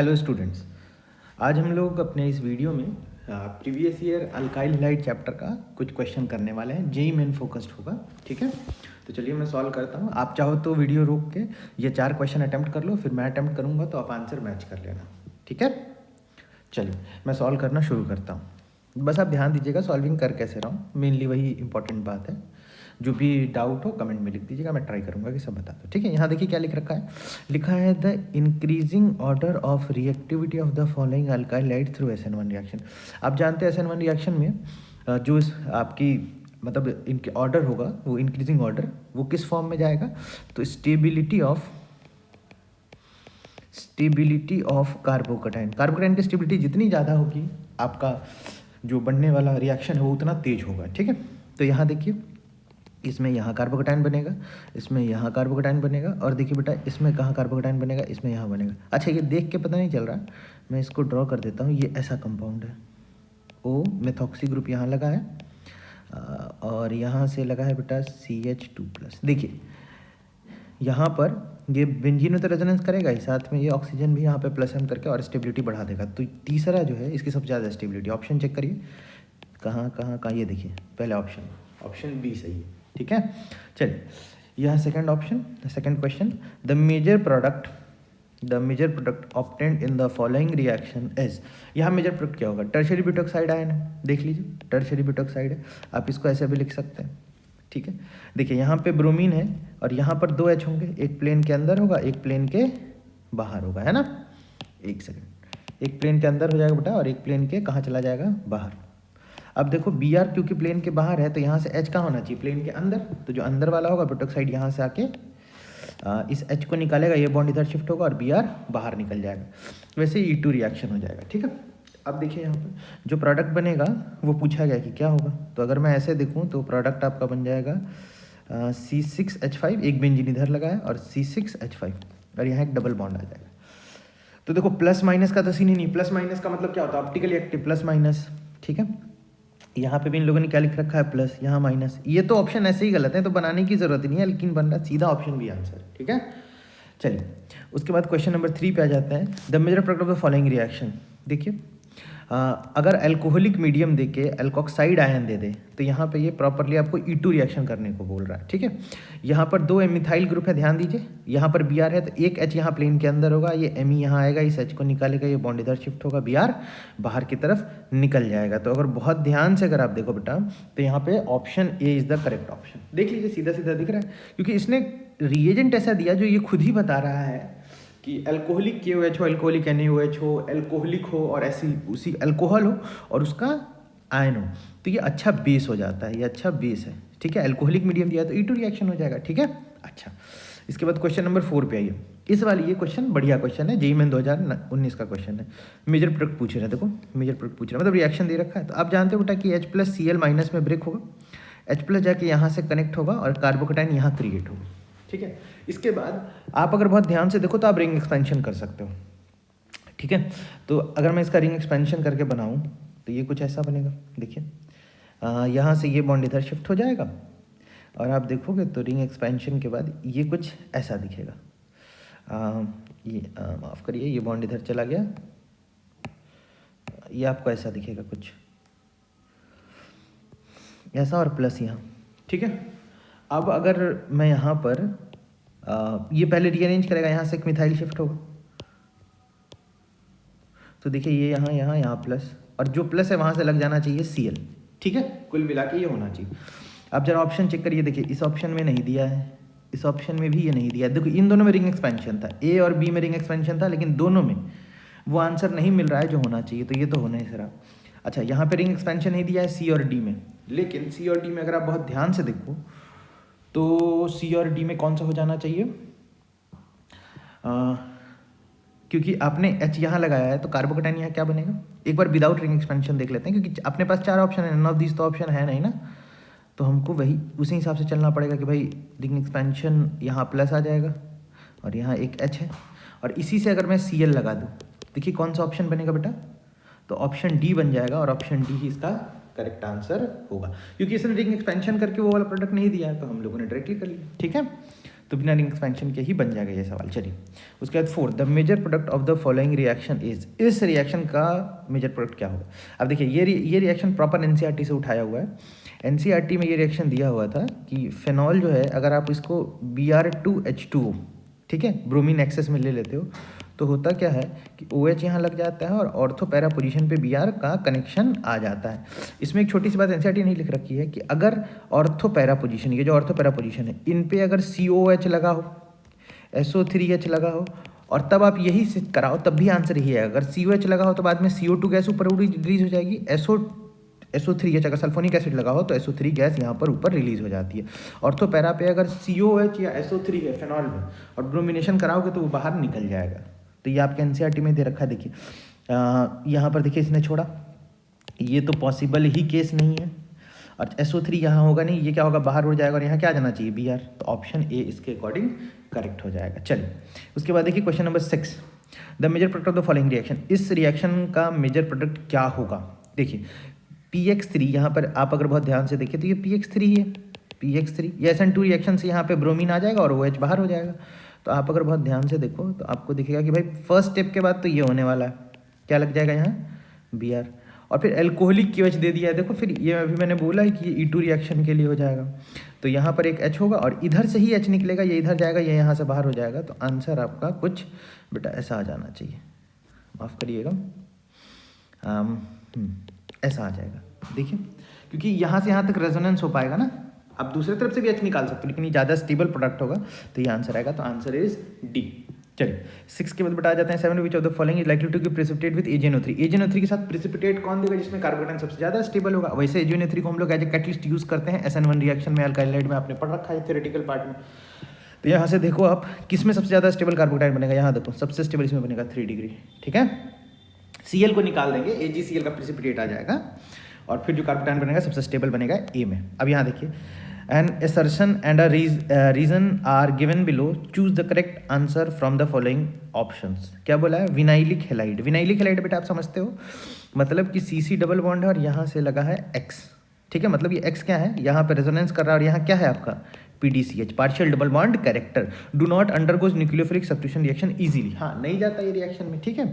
Hello students, आज हम लोग अपने इस वीडियो में previous year alkyl halide chapter का कुछ क्वेश्चन करने वाले हैं। जेई मेन फोकस्ड होगा, ठीक है। तो चलिए मैं सॉल्व करता हूँ। आप चाहो तो वीडियो रोक के ये 4 क्वेश्चन अटेम्प्ट कर लो, फिर मैं अटेम्प्ट करूँगा तो आप आंसर मैच कर लेना, ठीक है। चलिए मैं सॉल्व करना शुरू करता हूँ। बस आप ध्यान दीजिएगा सॉल्विंग कर कैसे रहा हूँ, मेनली वही इंपॉर्टेंट बात है। जो भी डाउट हो कमेंट में लिख दीजिएगा, मैं ट्राई करूँगा कि सब बता दो, ठीक है। यहाँ देखिए क्या लिख रखा है, लिखा है the increasing order of reactivity of the following alkyl light through SN1 reaction. आप जानते हैं SN1 रिएक्शन में जो आपकी मतलब इनके ऑर्डर होगा वो इंक्रीजिंग ऑर्डर, वो किस फॉर्म में जाएगा, तो स्टेबिलिटी ऑफ कार्बोकटाइन की स्टेबिलिटी जितनी ज़्यादा होगी आपका जो बनने वाला रिएक्शन है वो उतना तेज होगा, ठीक है। तो यहाँ देखिए इसमें यहाँ कार्बोकटाइन बनेगा, इसमें यहाँ कार्बोकटाइन बनेगा, और देखिए बेटा इसमें कहाँ कार्बोकटाइन बनेगा, इसमें यहाँ बनेगा। अच्छा ये देख के पता नहीं चल रहा, मैं इसको ड्रॉ कर देता हूँ। ये ऐसा कंपाउंड है, ओ मेथॉक्सी ग्रुप यहाँ लगा है और यहाँ से लगा है बेटा CH2+। देखिए यहाँ पर ये बेंजीन में तो रेजोनेंस करेगा ही, साथ में ये ऑक्सीजन भी यहाँ पे +M करके और स्टेबिलिटी बढ़ा देगा। तो तीसरा जो है इसकी सबसे ज़्यादा स्टेबिलिटी। ऑप्शन चेक करिए कहाँ, ये देखिए पहला ऑप्शन बी सही है, ठीक है। चलिए यह second question, the major product obtained in the following reaction is. यहाँ मेजर प्रोडक्ट क्या होगा, टर्शियरी ब्यूटॉक्साइड आयन है, देख लीजिए टर्शियरी ब्यूटॉक्साइड है। आप इसको ऐसे भी लिख सकते हैं, ठीक है। देखिए यहाँ पे ब्रोमीन है और यहाँ पर 2 H होंगे, एक प्लेन के अंदर होगा एक प्लेन के बाहर होगा, है ना। एक सेकेंड, एक प्लेन के अंदर हो जाएगा बेटा और एक प्लेन के कहाँ चला जाएगा, बाहर। अब देखो Br क्योंकि प्लेन के बाहर है तो यहाँ से H कहाँ होना चाहिए, प्लेन के अंदर। तो जो अंदर वाला होगा ब्यूटॉक्साइड यहाँ से आके इस H को निकालेगा, ये बॉन्ड इधर शिफ्ट होगा और Br बाहर निकल जाएगा। वैसे E2 रिएक्शन हो जाएगा, ठीक है। अब देखिए यहाँ पर जो प्रोडक्ट बनेगा वो पूछा गया कि क्या होगा। तो अगर मैं ऐसे देखूँ तो प्रोडक्ट आपका बन जाएगा C6H5, एक बेंजीन इधर लगा है और C6H5 और यहाँ एक डबल बॉन्ड आ जाएगा। तो देखो प्लस माइनस का तो सीन ही नहीं, प्लस माइनस का मतलब क्या होता है, ऑप्टिकली एक्टिव प्लस माइनस, ठीक है। यहाँ पे भी इन लोगों ने क्या लिख रखा है, प्लस, यहाँ माइनस। ये तो ऑप्शन ऐसे ही गलत है तो बनाने की जरूरत नहीं है, लेकिन बन रहा सीधा ऑप्शन भी आंसर, ठीक है। चलिए उसके बाद क्वेश्चन नंबर 3 पे आ जाता है, the major product of the following reaction. देखिए अगर अल्कोहलिक मीडियम दे के एल्कोक्साइड आयन दे दे तो यहाँ पे ये प्रॉपरली आपको E2 रिएक्शन करने को बोल रहा है, ठीक है। यहाँ पर 2 मिथाइल ग्रुप है, ध्यान दीजिए। यहाँ पर Br है तो एक H यहाँ प्लेन के अंदर होगा, ये Me यहाँ आएगा, इस H को निकालेगा, ये बॉन्ड इधर शिफ्ट होगा, Br बाहर की तरफ निकल जाएगा। तो अगर बहुत ध्यान से अगर आप देखो बेटा तो यहाँ पे option A is the correct option. देख लीजिए सीधा सीधा दिख रहा है, क्योंकि इसने रिएजेंट ऐसा दिया जो ये खुद ही बता रहा है कि अल्कोहलिक KOH हो, अल्कोहलिक NaOH हो, अल्कोहलिक हो और ऐसी उसी अल्कोहल हो और उसका आयन हो, तो ये अच्छा बेस हो जाता है, ये अच्छा बेस है, ठीक है। अल्कोहलिक मीडियम दिया तो E2 रिएक्शन हो जाएगा, ठीक है। अच्छा इसके बाद क्वेश्चन नंबर 4 पे आइए। इस वाली ये क्वेश्चन बढ़िया क्वेश्चन है, जेईई मेन 2019 का क्वेश्चन है। मेजर प्रोडक्ट पूछ रहे हैं, देखो मेजर प्रोडक्ट पूछ रहे हैं मतलब रिएक्शन दे रखा है। तो आप जानते हो बेटा कि H+Cl- में ब्रेक होगा, H+ जाके यहाँ से कनेक्ट होगा और कार्बोकटाइन यहाँ क्रिएट होगा, ठीक है। इसके बाद आप अगर बहुत ध्यान से देखो तो आप रिंग एक्सपेंशन कर सकते हो, ठीक है। तो अगर मैं इसका रिंग एक्सपेंशन करके बनाऊं तो ये कुछ ऐसा बनेगा, देखिए यहाँ से ये बॉन्ड इधर शिफ्ट हो जाएगा और आप देखोगे तो रिंग एक्सपेंशन के बाद ये कुछ ऐसा दिखेगा। ये माफ़ करिए, ये बॉन्ड इधर चला गया, ये आपको ऐसा दिखेगा कुछ ऐसा और प्लस यहाँ, ठीक है। अब अगर मैं यहाँ पर ये पहले रीअरेंज करेगा, यहाँ से एक मिथाइल शिफ्ट होगा, तो देखिए ये यहाँ प्लस और जो प्लस है वहाँ से लग जाना चाहिए Cl, ठीक है। कुल मिला के ये होना चाहिए। अब जरा ऑप्शन चेक करिए, देखिए इस ऑप्शन में नहीं दिया है, इस ऑप्शन में भी ये नहीं दिया है। देखो इन दोनों में रिंग एक्सपेंशन था, A और B में रिंग एक्सपेंशन था, लेकिन दोनों में वो आंसर नहीं मिल रहा है जो होना चाहिए, तो ये तो होना ही सर। अच्छा यहाँ पे रिंग एक्सपेंशन नहीं दिया है C और D में, लेकिन C और D में अगर आप बहुत ध्यान से देखो तो C और D में कौन सा हो जाना चाहिए, क्योंकि आपने H यहाँ लगाया है तो कार्बोकटाइन यहाँ क्या बनेगा। एक बार विदाउट रिंग एक्सपेंशन देख लेते हैं, क्योंकि अपने पास 4 ऑप्शन है, नन ऑफ दिस तो ऑप्शन है नहीं ना, तो हमको वही उसी हिसाब से चलना पड़ेगा कि भाई रिंग एक्सपेंशन यहाँ प्लस आ जाएगा और यहाँ एक H है और इसी से अगर मैं Cl लगा दूँ, देखिए कौन सा ऑप्शन बनेगा बेटा, तो ऑप्शन डी बन जाएगा और ऑप्शन डी ही इसका करेक्ट आंसर होगा, क्योंकि इसने रिंग एक्सपेंशन करके वो वाला प्रोडक्ट नहीं दिया है तो हम लोगों ने डायरेक्टली कर लिया, ठीक है। तो बिना रिंग एक्सपेंशन के ही बन जाएगा ये सवाल। चलिए उसके बाद 4 the major product of the following reaction is, इस रिएक्शन का मेजर प्रोडक्ट क्या होगा। अब देखिए ये रिएक्शन प्रॉपर एनसीईआरटी से उठाया हुआ है। एनसीईआरटी में ये रिएक्शन दिया हुआ था कि फेनॉल जो है अगर आप इसको Br2H2O, ठीक है, ब्रोमीन एक्सेस में ले लेते हो तो होता क्या है कि OH यहाँ लग जाता है और ऑर्थो पैरा पोजीशन पे Br का कनेक्शन आ जाता है। इसमें एक छोटी सी बात एनसीईआरटी नहीं लिख रखी है कि अगर ऑर्थो पैरा पोजीशन, ये जो ऑर्थो पैरा पोजीशन है, इन पे अगर COH लगा हो, SO3H लगा हो और तब आप यही से कराओ तब भी आंसर यही है। अगर COH लगा हो तो बाद में CO2 गैस ऊपर रिलीज हो जाएगी, SO3H अगर सल्फोनिक एसिड लगा हो तो SO3 गैस यहाँ पर ऊपर रिलीज हो जाती है। ऑर्थो पैरा पे अगर COH या SO3 है फेनॉल में और ब्रोमिनेशन कराओगे तो वो बाहर निकल जाएगा। तो ये आपके एनसीईआरटी में दे रखा है। देखिए यहाँ पर देखिए इसने छोड़ा, ये तो पॉसिबल ही केस नहीं है और SO3 यहाँ होगा नहीं, ये क्या होगा, बाहर उड़ जाएगा और यहाँ क्या जाना चाहिए, Br। तो ऑप्शन ए इसके अकॉर्डिंग करेक्ट हो जाएगा। चलिए उसके बाद देखिए question number 6 the major product of the following reaction, इस रिएक्शन का मेजर प्रोडक्ट क्या होगा। देखिए PX3 यहाँ पर आप अगर बहुत ध्यान से देखिए तो ये PX3 है, PX3 ये SN2 रिएक्शन से यहाँ पे ब्रोमीन आ जाएगा और OH बाहर हो जाएगा। तो आप अगर बहुत ध्यान से देखो तो आपको दिखेगा कि भाई फर्स्ट स्टेप के बाद तो ये होने वाला है, क्या लग जाएगा यहाँ, Br। और फिर एल्कोहलिक KOH दे दिया है, देखो फिर ये अभी मैंने बोला है कि ये E2 रिएक्शन के लिए हो जाएगा। तो यहाँ पर एक H होगा और इधर से ही H निकलेगा, ये इधर जाएगा, ये यहाँ से बाहर हो जाएगा। तो आंसर आपका कुछ बेटा ऐसा आ जाना चाहिए, माफ़ करिएगा, ऐसा आ जाएगा। देखिए क्योंकि यहाँ से यहाँ तक रेजोनेंस हो पाएगा ना, अब दूसरी तरफ से भी H निकाल सकते हो लेकिन ये ज़्यादा स्टेबल प्रोडक्ट होगा तो ये आंसर आएगा। तो आंसर इज डी। चलिए 6 के बाद बता जाते हैं 7 which of the following is likely to give precipitate with AgNO3। AgNO3 के साथ प्रेसिपिटेट कौन देगा जिसमें कार्बोकेटाइन सबसे ज़्यादा स्टेबल होगा। वैसे AgNO3 को हम लोग एज ए कैटलिस्ट यूज़ करते हैं SN1 रिएक्शन में, अल्काइलाइड में, आपने पढ़ रखा है थ्योरेटिकल पार्ट में। तो यहाँ से देखो आप किस में सबसे ज़्यादा स्टेबल कार्बोकेटाइन बनेगा, यहाँ देखो सबसे स्टेबल इसमें बनेगा 3 डिग्री, ठीक है। Cl को निकाल देंगे, AgCl का प्रेसिपिटेट आ जाएगा और फिर जो कार्बोकेटाइन बनेगा सबसे स्टेबल बनेगा A में। अब यहाँ देखिए an assertion and a reason are given below, choose the correct answer from the following options। क्या बोला है, विनाइलिक हैलाइड। विनाइलिक हैलाइड बेटा आप समझते हो, मतलब कि CC डबल बॉन्ड है और यहाँ से लगा है X, ठीक है, मतलब ये X क्या है, यहाँ पे रेजोनेंस कर रहा है और यहाँ क्या है आपका PDCH, partial double bond character, do not undergoes nucleophilic substitution reaction easily. हाँ नहीं जाता ये रिएक्शन में, ठीक है,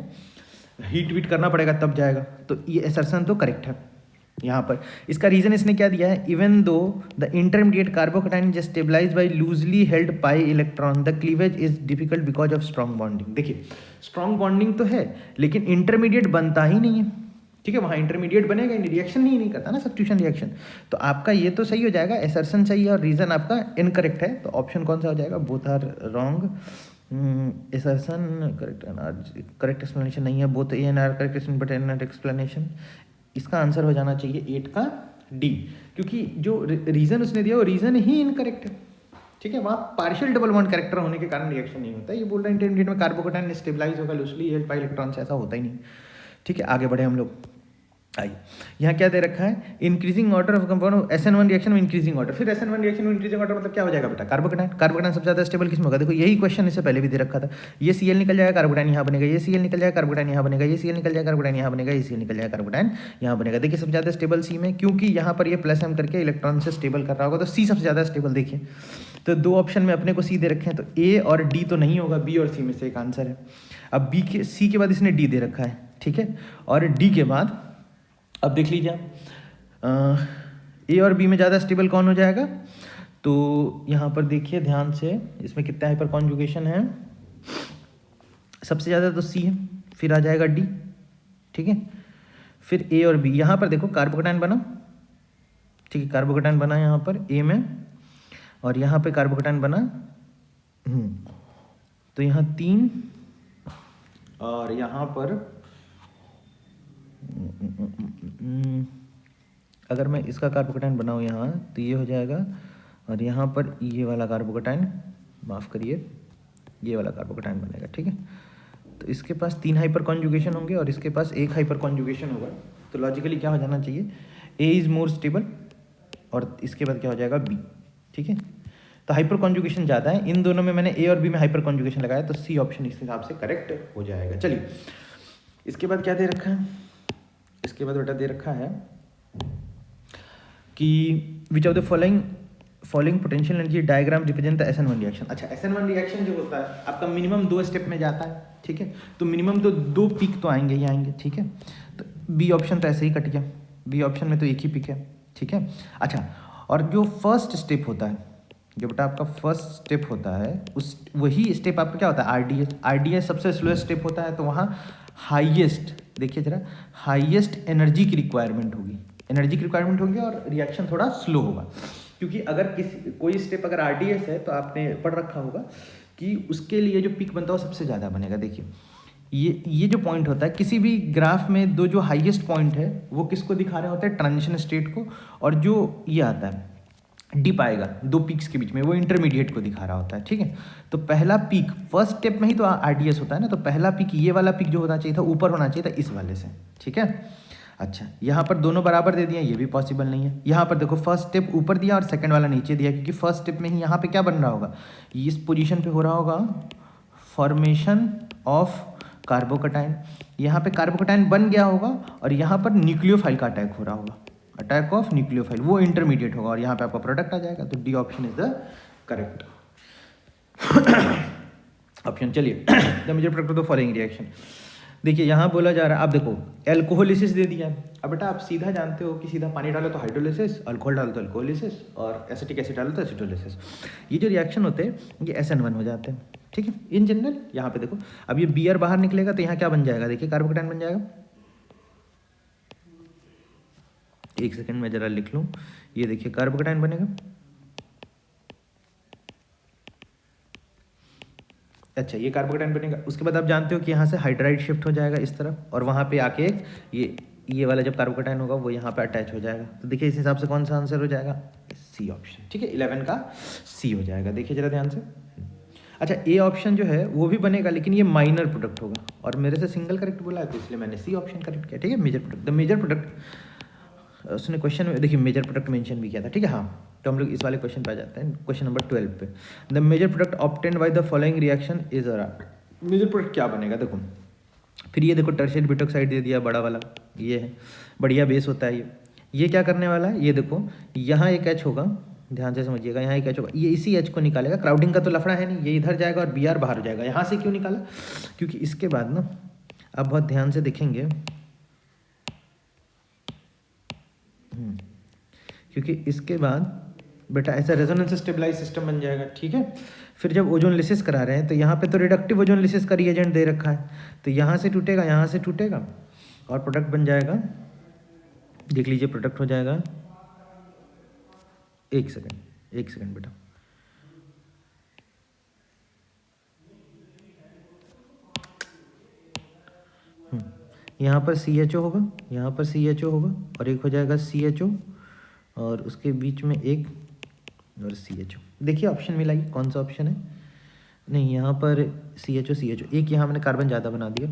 हीट वीट करना पड़ेगा तब जाएगा। तो ये असर्शन तो करेक्ट है यहाँ पर। इसका रीजन इसने क्या दिया है, even though the intermediate carbocation is stabilise by loosely held pi electron the cleavage is difficult because of strong bonding. देखिए स्ट्रॉन्ग बॉन्डिंग तो है लेकिन इंटरमीडिएट बनता ही नहीं है, ठीक है, वहाँ इंटरमीडिएट बनेगा, रिएक्शन ही नहीं करता ना सब्स्टिट्यूशन रिएक्शन। तो आपका ये तो सही हो जाएगा, एसर्शन सही है और रीजन आपका इनकरेक्ट है। तो ऑप्शन कौन सा हो जाएगा, both are wrong. Assertion correct explanation नहीं है, both A and R correct but R not explanation. इसका आंसर हो जाना चाहिए 8 का डी, क्योंकि जो रीजन उसने दिया वो रीजन ही इनकरेक्ट है, ठीक है। वहाँ पार्शियल डबल बॉन्ड कैरेक्टर होने के कारण रिएक्शन नहीं होता। ये बोल रहे हैं इंटरमीडिएट में कार्बोकेटाइन स्टेबलाइज होगा लूजली हेल्ड बाय इलेक्ट्रॉन से, ऐसा होता ही नहीं, ठीक है। आगे बढ़े हम लोग, आइए यहाँ क्या दे रखा है, increasing order of compound SN1 reaction में इंक्रीजिंग ऑर्डर। फिर SN1 रिएक्शन में इंक्रीजिंग ऑर्डर मतलब क्या हो जाएगा बेटा, कार्बोकेटाइन। कार्बोकेटाइन सबसे ज़्यादा स्टेबल किसमें होगा, देखो यही क्वेश्चन इससे पहले भी दे रखा था। ये Cl निकल जाएगा, कार्बोकेटाइन यहाँ बनेगा, ये Cl निकल जाएगा, कार्बोकेटाइन यहाँ बनेगा, ये Cl निकल जाएगा, कार्बोकेटाइन यहाँ बनेगा, ये Cl निकल जाएगा, कार्बोकेटाइन यहाँ बनेगा। देखिए सबसे ज़्यादा स्टेबल C में, क्योंकि यहाँ पर ये प्लस M करके इलेक्ट्रॉन से स्टेबल कर रहा होगा, तो C सबसे ज़्यादा स्टेबल। देखिए तो दो ऑप्शन में अपने को C दे रखे हैं, तो A और D तो नहीं होगा, B और C में से एक आंसर है। अब C के बाद इसने D दे रखा है, ठीक है, और D के बाद अब देख लीजिए आप ए और बी में ज़्यादा स्टेबल कौन हो जाएगा। तो यहाँ पर देखिए ध्यान से, इसमें कितना हाइपर कॉन्जुगेशन है, सबसे ज़्यादा तो सी है, फिर आ जाएगा डी, ठीक है, फिर ए और बी। यहाँ पर देखो कार्बोकेटाइन बना, ठीक है, कार्बोकेटाइन बना यहाँ पर ए में, और यहाँ पे कार्बोकेटाइन बना तो यहाँ 3 और यहाँ पर अगर मैं इसका कार्बोकेटाइन बनाऊँ यहाँ तो ये हो जाएगा, और यहाँ पर ये वाला कार्बोकेटाइन, माफ़ करिए, ये वाला कार्बोकेटाइन बनेगा, ठीक है। तो इसके पास 3 हाइपर कॉन्जुगेशन होंगे और इसके पास 1 हाइपर कॉन्जुगेशन होगा। तो लॉजिकली क्या हो जाना चाहिए, ए इज़ मोर स्टेबल और इसके बाद क्या हो जाएगा बी, ठीक है। तो हाइपर कॉन्जुगेशन ज़्यादा है, इन दोनों में मैंने ए और बी में हाइपर कॉन्जुगेशन लगाया, तो सी ऑप्शन इस हिसाब से करेक्ट हो जाएगा। चलिए इसके बाद क्या दे रखा है, इसके बाद बेटा दे रखा है कि विच of the following following potential energy diagram represent the SN1 reaction. अच्छा, SN1 रिएक्शन जो होता है आपका मिनिमम 2 स्टेप में जाता है, ठीक है, तो मिनिमम तो 2 पीक तो आएंगे ही आएंगे, ठीक है। तो बी ऑप्शन तो ऐसे ही कट गया, बी ऑप्शन में तो एक ही पीक है, ठीक है। अच्छा, और जो फर्स्ट स्टेप होता है, जो बेटा आपका फर्स्ट स्टेप होता है, उस वही स्टेप आपका क्या होता है, RDS सबसे स्लोएस्ट स्टेप होता है, तो वहाँ हाईएस्ट, देखिए जरा, हाईएस्ट एनर्जी की रिक्वायरमेंट होगी और रिएक्शन थोड़ा स्लो होगा, क्योंकि अगर कोई स्टेप अगर RDS है तो आपने पढ़ रखा होगा कि उसके लिए जो पीक बनता है वो सबसे ज़्यादा बनेगा। देखिए ये जो पॉइंट होता है किसी भी ग्राफ में, दो जो हाईएस्ट पॉइंट है वो किसको दिखा रहे होते हैं, ट्रांजिशन स्टेट को, और जो ये आता है डिप आएगा 2 पीक्स के बीच में, वो इंटरमीडिएट को दिखा रहा होता है, ठीक है। तो पहला पीक फर्स्ट स्टेप में ही तो RDS होता है ना, तो पहला पीक, ये वाला पीक जो होना चाहिए था ऊपर होना चाहिए था इस वाले से, ठीक है। अच्छा, यहाँ पर दोनों बराबर दे दिए, ये भी पॉसिबल नहीं है। यहाँ पर देखो फर्स्ट स्टेप ऊपर दिया और सेकंड वाला नीचे दिया, क्योंकि फर्स्ट स्टेप में ही यहाँ पे क्या बन रहा होगा, इस पोजीशन पे हो रहा होगा फॉर्मेशन ऑफ कार्बोकटाइन, यहाँ पे कार्बोकटाइन बन गया होगा और यहाँ पर न्यूक्लियोफाइल का अटैक हो रहा होगा, अटैक ऑफ न्यूक्लियोफाइल, वो इंटरमीडिएट होगा और यहाँ पे आपका प्रोडक्ट आ जाएगा। तो D option is the correct option. चलिए the major product of the following reaction, देखिए यहाँ बोला जा रहा है, आप देखो एल्कोहोलिसिस दे दिया है। अब बेटा आप सीधा जानते हो कि सीधा पानी डालो तो हाइड्रोलिसिस, अल्कोहल डालो तो अल्कोहोलिसिस, और एसिटिक एसिड डालो तो एसिडोलिसिस। ये जो रिएक्शन होते हैं ये SN1 हो जाते हैं, ठीक है। इन जनरल यहाँ पे देखो, अब ये Br बाहर निकलेगा तो यहाँ क्या बन जाएगा, देखिए कार्बोकटाइन बन जाएगा। एक सेकंड में जरा लिख लूँ, ये देखिए कार्बोकटाइन बनेगा। अच्छा, ये कार्बोकटाइन बनेगा, उसके बाद आप जानते हो कि यहाँ से हाइड्राइड शिफ्ट हो जाएगा इस तरफ, और वहाँ पे आके ये वाला जब कार्बोकटाइन होगा वो यहाँ पे अटैच हो जाएगा। तो देखिए इस हिसाब से कौन सा आंसर हो जाएगा, सी ऑप्शन, ठीक है, 11 का सी हो जाएगा। देखिए जरा ध्यान से। अच्छा, ए ऑप्शन जो है वो भी बनेगा, लेकिन ये माइनर प्रोडक्ट होगा, और मेरे से सिंगल करेक्ट बोला है तो इसलिए मैंने सी ऑप्शन करेक्ट किया, ठीक है। Major product, the major product, उसने क्वेश्चन में देखिए मेजर प्रोडक्ट मेंशन भी किया था, ठीक है। हाँ, तो हम लोग इस वाले क्वेश्चन पे आ जाते हैं, क्वेश्चन नंबर 12 पे। The major product obtained by the following reaction is major product क्या बनेगा, देखो फिर ये देखो टर्शियरी ब्यूटॉक्साइड दे दिया बड़ा वाला, ये है बढ़िया बेस होता है ये क्या करने वाला है, ये देखो यहाँ एक H होगा, ध्यान से समझिएगा, यहाँ एक H होगा, ये इसी H को निकालेगा, क्राउडिंग का तो लफड़ा है नहीं, ये इधर जाएगा और Br बाहर हो जाएगा। यहाँ से क्यों निकाला, क्योंकि इसके बाद ना आप बहुत ध्यान से देखेंगे, क्योंकि इसके बाद बेटा ऐसा रेजोनेंस स्टेबलाइज सिस्टम बन जाएगा, ठीक है। फिर जब ओजोन लिसिस करा रहे हैं तो यहाँ पे तो रिडक्टिव ओजोन लिसिस का रिएजेंट दे रखा है, तो यहाँ से टूटेगा, यहाँ से टूटेगा और प्रोडक्ट बन जाएगा। देख लीजिए प्रोडक्ट हो जाएगा, एक सेकंड बेटा, यहाँ पर CHO होगा, यहाँ पर CHO होगा और एक हो जाएगा CHO और उसके बीच में एक और CHO। देखिए ऑप्शन मिलाइए कौन सा ऑप्शन है, नहीं यहाँ पर CHO एक, यहाँ हमने कार्बन ज़्यादा बना दिया,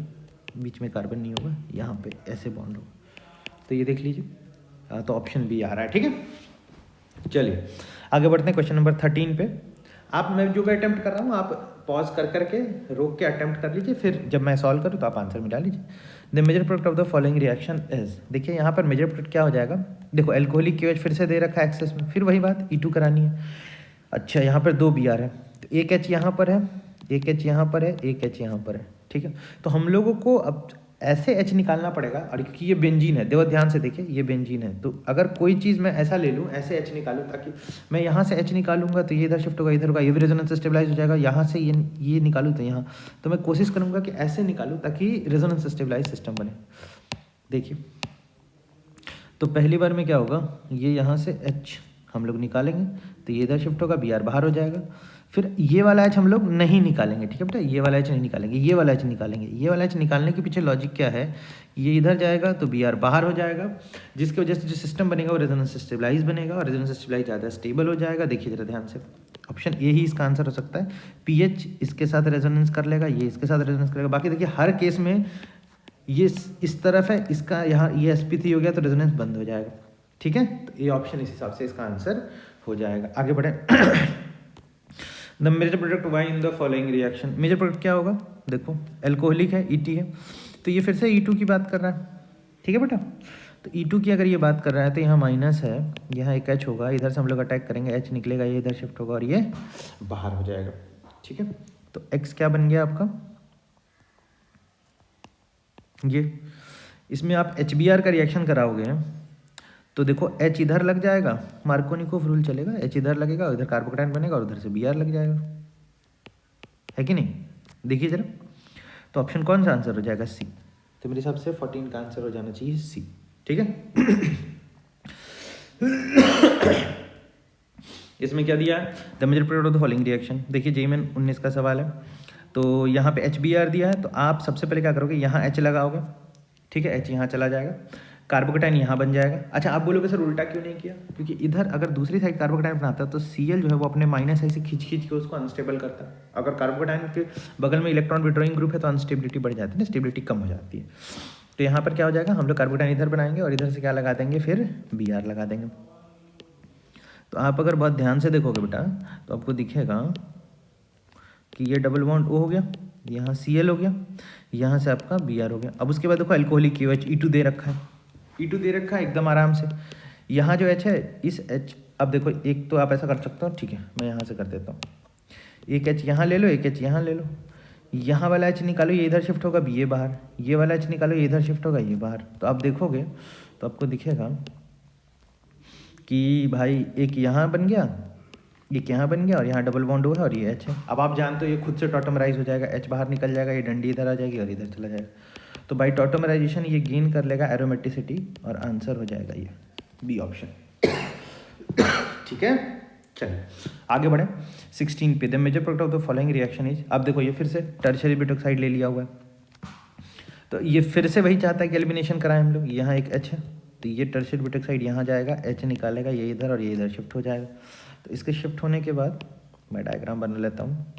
बीच में कार्बन नहीं होगा, यहाँ पे ऐसे बॉन्ड होगा, तो ये देख लीजिए, तो ऑप्शन बी आ रहा है, ठीक है। चलिए आगे बढ़ते हैं क्वेश्चन नंबर 13 पे। आप, मैं जो भी अटैम्प्ट कर रहा हूँ आप पॉज कर करके रोक के अटैम्प्ट कर लीजिए, फिर जब मैं सॉल्व करूँ तो आप आंसर में डाल लीजिए। The major product of the following reaction is, देखिए यहाँ पर मेजर प्रोडक्ट क्या हो जाएगा, देखो एल्कोहलिक KOH फिर से दे रखा है एक्सेस में, फिर वही बात E2 करानी है। अच्छा, यहाँ पर 2 Br है, तो एक H यहाँ पर है, एक H यहाँ पर है, एक H यहाँ पर है, ठीक है। तो हम लोगों को अब ऐसे H निकालना पड़ेगा, और क्योंकि ये बेंजीन है, देखो ध्यान से देखिए ये बेंजीन है, तो अगर कोई चीज़ मैं ऐसा ले लूँ, ऐसे H निकालूँ, ताकि मैं यहाँ से H निकालूंगा तो ये इधर शिफ्ट होगा, इधर होगा, ये भी रेजोनेंस स्टेबलाइज हो जाएगा, यहाँ से ये निकालूँ तो यहाँ, तो मैं कोशिश करूँगा कि ऐसे निकालूँ ताकि रेजोनेंस स्टेबलाइज सिस्टम बने। देखिए तो पहली बार में क्या होगा, ये यहाँ से H हम लोग निकालेंगे तो ये इधर शिफ्ट होगा, Br बाहर हो जाएगा। फिर ये वाला H हम लोग नहीं निकालेंगे, ठीक है बेटा, ये वाला H नहीं निकालेंगे, ये वाला H निकालेंगे। ये वाला H निकालने के पीछे लॉजिक क्या है, ये इधर जाएगा तो Br बाहर हो जाएगा, जिसकी वजह से जो सिस्टम बनेगा वो रेजोनेंस स्टेबलाइज बनेगा, और रेजोनेंस स्टेबलाइज ज़्यादा स्टेबल हो जाएगा। देखिए जरा ध्यान से, ऑप्शन ए ही इसका आंसर हो सकता है। पीएच इसके साथ रेजोनेंस कर लेगा, ये इसके साथ रेजोनेंस करेगा। बाकी देखिए हर केस में ये इस तरफ है, इसका यहाँ ये sp3 हो गया तो रेजोनेंस बंद हो जाएगा, ठीक है। तो ये ऑप्शन इस हिसाब से इसका आंसर हो जाएगा। आगे बढ़े, the major product Y in the following reaction, major product क्या होगा, देखो एल्कोहलिक है, ET है, तो ये फिर से E2 की बात कर रहा है, ठीक है बेटा। तो E2 की अगर ये बात कर रहा है तो यहाँ माइनस है, यहाँ एक H होगा, इधर से हम लोग अटैक करेंगे, H निकलेगा, ये इधर शिफ्ट होगा और ये बाहर हो जाएगा। ठीक है, तो X क्या बन गया आपका ये। इसमें आप HBr का रिएक्शन कराओगे तो देखो H इधर लग जाएगा, मार्कोनिकोव रूल चलेगा, H इधर लगेगा, उधर कार्बोकैटायन बनेगा और उधर से Br लग जाएगा, है कि नहीं? देखिए जरा, तो ऑप्शन कौन सा आंसर हो जाएगा? सी। तो मेरे हिसाब से 14 का आंसर हो जाना चाहिए सी। ठीक है। इसमें क्या दिया है? The major product of the following reaction. देखिए जेईमेन 19 का सवाल है, तो यहाँ पे HBr दिया है, तो आप सबसे पहले क्या करोगे, यहाँ H लगाओगे, ठीक है, H यहाँ चला जाएगा, कार्बोकैटायन यहाँ बन जाएगा। अच्छा आप बोलोगे सर उल्टा क्यों नहीं किया? क्योंकि इधर अगर दूसरी साइड कार्बोकैटायन बनाता है तो Cl जो है वो अपने माइनस आई से खींच के उसको अनस्टेबल करता है। अगर कार्बोकैटायन के बगल में इलेक्ट्रॉन विड्रॉइंग ग्रुप है तो अनस्टेबिलिटी बढ़ जाती है ना, स्टेबिलिटी कम हो जाती है। तो यहाँ पर क्या हो जाएगा, हम लोग कार्बोकैटायन इधर बनाएंगे और इधर से क्या लगा देंगे, फिर Br लगा देंगे। तो आप अगर बहुत ध्यान से देखोगे बेटा तो आपको दिखेगा कि ये डबल बॉन्ड O हो गया, यहाँ Cl हो गया, यहाँ से आपका Br हो गया। अब उसके बाद देखो अल्कोहलिक QH E2 दे रखा है, E2 दे रखा है एकदम आराम से। यहाँ जो H है, इस H, अब देखो एक तो आप ऐसा कर सकते हो, ठीक है मैं यहाँ से कर देता हूँ, एक H यहाँ ले लो, एक H यहाँ ले लो, यहाँ वाला H निकालो, ये इधर शिफ्ट होगा, ये बाहर, ये वाला H निकालो, ये इधर शिफ्ट होगा, ये बाहर। तो आप देखोगे तो आपको दिखेगा कि भाई एक यहाँ बन गया, एक यहाँ बन गया और यहाँ डबल बॉन्ड हुआ है और ये H है। अब आप जानते हो ये खुद से टॉटमराइज हो जाएगा, H बाहर निकल जाएगा, ये डंडी इधर आ जाएगी और इधर चला जाएगा। तो बाई टॉटमराइजेशन ये गेन कर लेगा एरोमेटिसिटी और आंसर हो जाएगा ये बी ऑप्शन। ठीक है, चलिए आगे बढ़े 16 पे। The major product of the following reaction is, अब देखो ये फिर से टर्शियरी ब्यूटाइल ऑक्साइड ले लिया हुआ है, तो ये फिर से वही चाहता है कि एलिमिनेशन कराएं हम लोग। यहाँ एक H है तो ये टर्शियरी ब्यूटाइल ऑक्साइड यहाँ जाएगा, H निकालेगा, ये इधर और ये इधर शिफ्ट हो जाएगा। तो इसके शिफ्ट होने के बाद मैं डायग्राम बना लेता हूँ।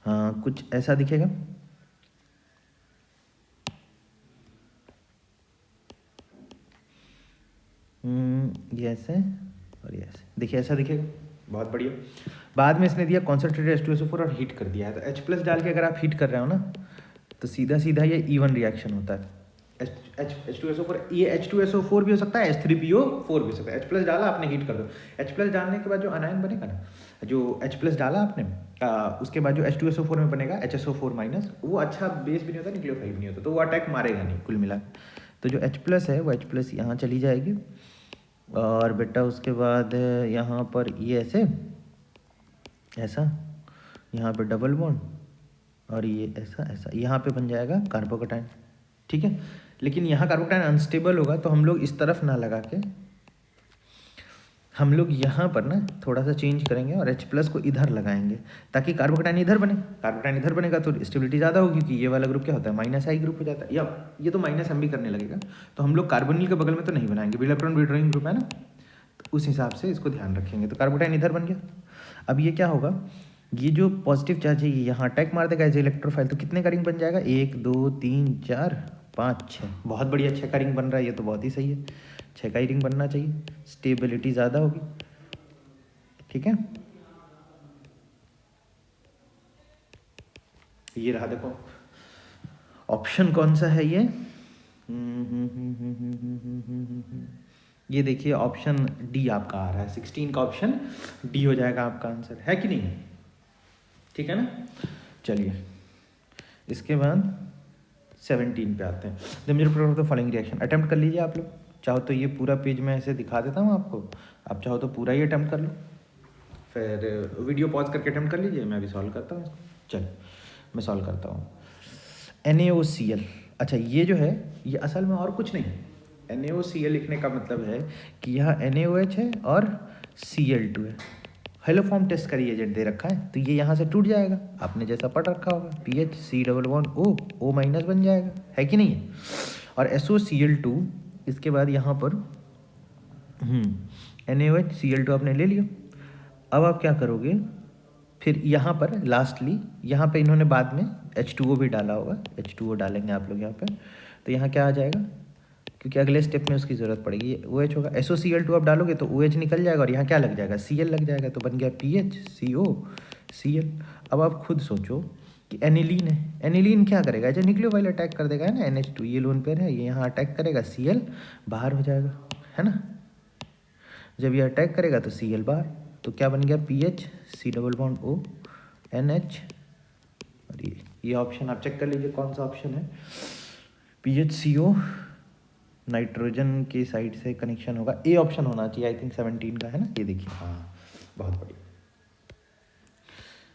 हाँ कुछ ऐसा दिखेगा, ये ऐसे और ये ऐसे, देखिए ऐसा दिखेगा, बहुत बढ़िया। बाद में इसने दिया कॉन्सेंट्रेटेड H2SO4 और हीट कर दिया है, तो H+ डाल के अगर आप हीट कर रहे हो ना तो सीधा सीधा ये E1 रिएक्शन होता है। H2SO4, ये H2SO4 भी हो सकता है, H3PO4 भी हो सकता है। H+ डाला आपने, हीट कर दो, H+ डालने के बाद जो अनायन बनेगा ना, जो H+ डाला आपने उसके बाद जो H2SO4 में बनेगा HSO4-, वो अच्छा बेस भी नहीं होता, न्यूक्लियोफाइल भी नहीं होता, तो वो अटैक मारेगा नहीं कुल मिला। तो जो H+ है वो H+ यहाँ चली जाएगी और बेटा उसके बाद यहाँ पर ये ऐसे ऐसा, यहाँ पे डबल बॉन्ड और ये ऐसा ऐसा, यहाँ पे बन जाएगा कार्बोकैटायन। ठीक है, लेकिन यहाँ कार्बोकैटायन अनस्टेबल होगा तो हम लोग इस तरफ ना लगा के हम लोग यहाँ पर ना थोड़ा सा चेंज करेंगे और H+ को इधर लगाएंगे ताकि कार्बोकैटायन इधर बने। कार्बोकैटायन इधर बनेगा तो स्टेबिलिटी ज़्यादा होगी, क्योंकि ये वाला ग्रुप क्या होता है, -I ग्रुप हो जाता है, या ये तो -M भी करने लगेगा। तो हम लोग कार्बोनिल के बगल में तो नहीं बनाएंगे, इलेक्ट्रॉन विड्रॉइंग ग्रुप है ना, तो उस हिसाब से इसको ध्यान रखेंगे। तो कार्बोकैटायन इधर बन गया। अब ये क्या होगा, ये जो पॉजिटिव चार्ज है ये यहाँ अटैक मार देगा एज इलेक्ट्रोफाइल, तो कितने का रिंग बन जाएगा, 1 2 3 4 5 6, बहुत बढ़िया 6 का रिंग बन रहा है, ये तो बहुत ही सही है, 6 का ही रिंग बनना चाहिए, स्टेबिलिटी ज़्यादा होगी। ठीक है, ये रहा, देखो ऑप्शन कौन सा है ये देखिए ऑप्शन डी आपका आ रहा है, 16 का ऑप्शन डी हो जाएगा आपका आंसर, है कि नहीं? ठीक है ना, चलिए इसके बाद 17 पे आते हैं। The major product of the following reaction, attempt कर लीजिए आप लोग, चाहो तो ये पूरा पेज मैं ऐसे दिखा देता हूँ आपको, आप चाहो तो पूरा ही अटेम्प्ट कर लो, फिर वीडियो पॉज करके अटेम्प्ट कर लीजिए, मैं अभी सॉल्व करता हूँ इसको। चलो मैं सॉल्व करता हूँ। NaOCl, अच्छा ये जो है ये असल में और कुछ नहीं, NaOCl लिखने का मतलब है कि यहाँ NaOH है और Cl2 है, हेलो फॉर्म टेस्ट का रिएजेंट दे रखा है, तो ये यहाँ से टूट जाएगा, आपने जैसा पढ़ रखा होगा, PH C double bond O बन जाएगा, है कि नहीं है? और SOCl2, इसके बाद यहाँ पर NaOH Cl2 आपने ले लिया। अब आप क्या करोगे, फिर यहाँ पर लास्टली यहाँ पे इन्होंने बाद में H2O भी डाला होगा, H2O डालेंगे आप लोग यहाँ पे, तो यहाँ क्या आ जाएगा, क्योंकि अगले स्टेप में उसकी ज़रूरत पड़ेगी, OH होगा, SOCl2 आप डालोगे तो OH निकल जाएगा और यहाँ क्या लग जाएगा, Cl लग जाएगा, तो बन गया PH CO Cl। अब आप खुद सोचो कि एनिलीन है, एनिलीन क्या करेगा, अच्छा न्यूक्लियोफाइल अटैक कर देगा, है ना, NH2 ये लोन पेयर है, ये यहाँ अटैक करेगा, Cl बाहर हो जाएगा, है ना। जब ये अटैक करेगा तो Cl बाहर, तो क्या बन गया, PH C double bond O NH। और ये ऑप्शन आप चेक कर लीजिए कौन सा ऑप्शन है, PHCO नाइट्रोजन की साइड से कनेक्शन होगा, ए ऑप्शन होना चाहिए, आई थिंक 17 का, है ना, ये देखिए, हाँ बहुत बढ़िया।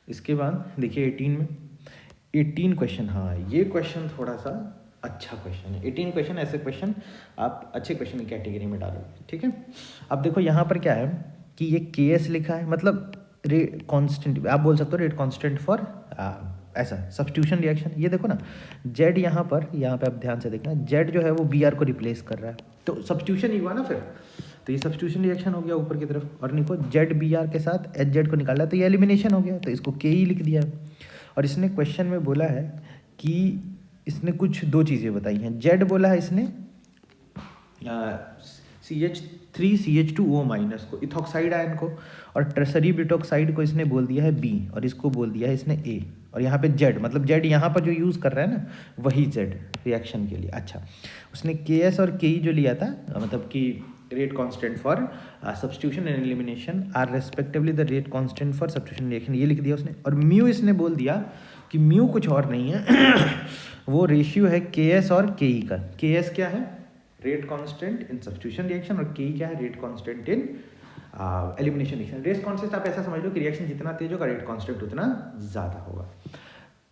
इसके बाद देखिए 18 में, 18 क्वेश्चन, हाँ ये क्वेश्चन थोड़ा सा अच्छा क्वेश्चन है। 18 क्वेश्चन ऐसे क्वेश्चन आप अच्छे क्वेश्चन की कैटेगरी में डालोगे, ठीक है। अब देखो यहाँ पर क्या है कि ये KS लिखा है, मतलब रेट कांस्टेंट, आप बोल सकते हो रेट कांस्टेंट फॉर ऐसा सब्स्टिट्यूशन रिएक्शन। ये देखो ना Z यहाँ पे आप ध्यान से देखना, Z जो है वो Br को रिप्लेस कर रहा है, तो सब्स्टिट्यूशन ही हुआ ना फिर, तो ये सब्स्टिट्यूशन रिएक्शन हो गया ऊपर की तरफ। और निको ZBr के साथ HZ को निकाला तो ये एलिमिनेशन हो गया, तो इसको Ke लिख दिया है। और इसने क्वेश्चन में बोला है कि इसने कुछ दो चीज़ें बताई हैं, Z बोला है इसने CH3CH2O माइनस को, इथॉक्साइड आयन को, और ट्रेसरी ब्यूटॉक्साइड को इसने बोल दिया है B, और इसको बोल दिया है इसने A। और यहाँ पे Z, मतलब Z यहाँ पर जो यूज़ कर रहा है ना वही Z रिएक्शन के लिए। अच्छा, उसने KS और KE जो लिया था, मतलब कि rate constant for substitution and elimination are respectively the rate constant for substitution reaction, ये लिख दिया उसने। और म्यू इसने बोल दिया कि म्यू कुछ और नहीं है वो रेशियो है KS और KE का। KS क्या है, rate constant in substitution reaction, और KE क्या है, rate constant in elimination reaction. Rate constant आप ऐसा समझ लो कि रिएक्शन जितना तेज होगा रेट कांस्टेंट उतना ज़्यादा होगा।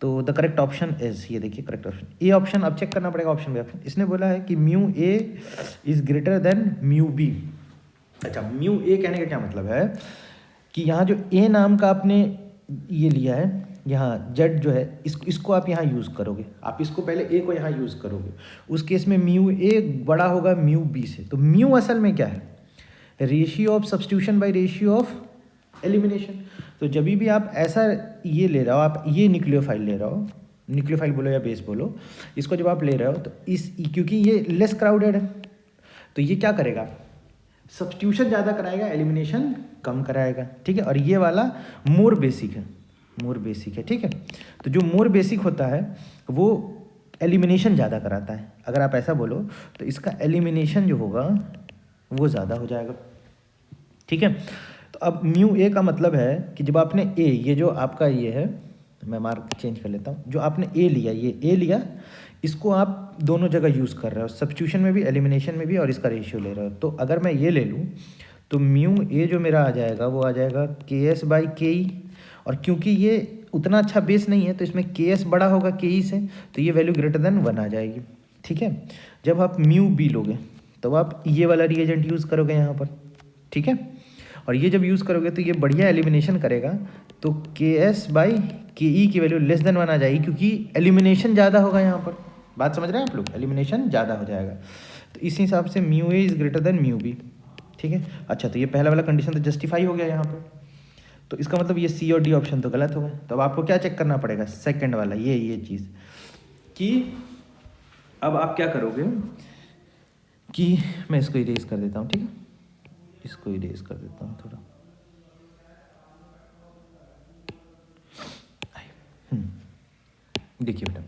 तो द करेक्ट ऑप्शन इज, ये देखिए करेक्ट ऑप्शन ए ऑप्शन। अब चेक करना पड़ेगा ऑप्शन बी ऑप्शन। इसने बोला है कि mu A is greater than mu B. अच्छा, म्यू ए कहने का क्या मतलब है कि यहाँ जो ए नाम का आपने ये लिया है, यहाँ जेड जो है इसको आप यहाँ यूज़ करोगे, आप इसको पहले ए को यहाँ यूज़ करोगे, उस केस में म्यू ए बड़ा होगा म्यू बी से। तो म्यू असल में क्या है, ratio of substitution by ratio of elimination. तो जब भी आप ऐसा ये ले रहे हो, आप ये न्यूक्लियोफाइल ले रहे हो, न्यूक्लियोफाइल बोलो या बेस बोलो, इसको जब आप ले रहे हो तो क्योंकि ये लेस क्राउडेड है तो ये क्या करेगा, सब्स्टिट्यूशन ज़्यादा कराएगा, एलिमिनेशन कम कराएगा, ठीक है। और ये वाला मोर बेसिक है, मोर बेसिक है, ठीक है। तो जो मोर बेसिक होता है वो एलिमिनेशन ज़्यादा कराता है। अगर आप ऐसा बोलो तो इसका एलिमिनेशन जो होगा वो ज़्यादा हो जाएगा, ठीक है। तो अब म्यू ए का मतलब है कि जब आपने ए, ये जो आपका ये है, मैं मार्क चेंज कर लेता हूँ, जो आपने ए लिया, ये ए लिया, इसको आप दोनों जगह यूज़ कर रहे हो, सब्स्टिट्यूशन में भी एलिमिनेशन में भी, और इसका रेशियो ले रहे हो। तो अगर मैं ये ले लूँ तो म्यू ए जो मेरा आ जाएगा वो आ जाएगा KS/KE। और क्योंकि ये उतना अच्छा बेस नहीं है तो इसमें KS बड़ा होगा KE से, तो ये वैल्यू ग्रेटर देन 1 आ जाएगी, ठीक है। जब आप म्यू बी लोगे तब आप ये वाला रिएजेंट यूज़ करोगे यहाँ पर, ठीक है। और ये जब यूज़ करोगे तो ये बढ़िया एलिमिनेशन करेगा, तो KS/KE की वैल्यू लेस देन 1 आ जाएगी, क्योंकि एलिमिनेशन ज़्यादा होगा यहाँ पर। बात समझ रहे हैं आप लोग, एलिमिनेशन ज़्यादा हो जाएगा। तो इस हिसाब से mu A is greater than mu B, ठीक है। अच्छा, तो ये पहला वाला कंडीशन तो जस्टिफाई हो गया यहाँ पर, तो इसका मतलब ये सी और डी ऑप्शन तो गलत हो गया। तो अब आपको क्या चेक करना पड़ेगा, सेकंड वाला ये चीज़, कि अब आप क्या करोगे कि मैं इसको इरेज कर देता हूँ, ठीक है, इसको इरेज कर देता हूँ थोड़ा। देखिए बेटा,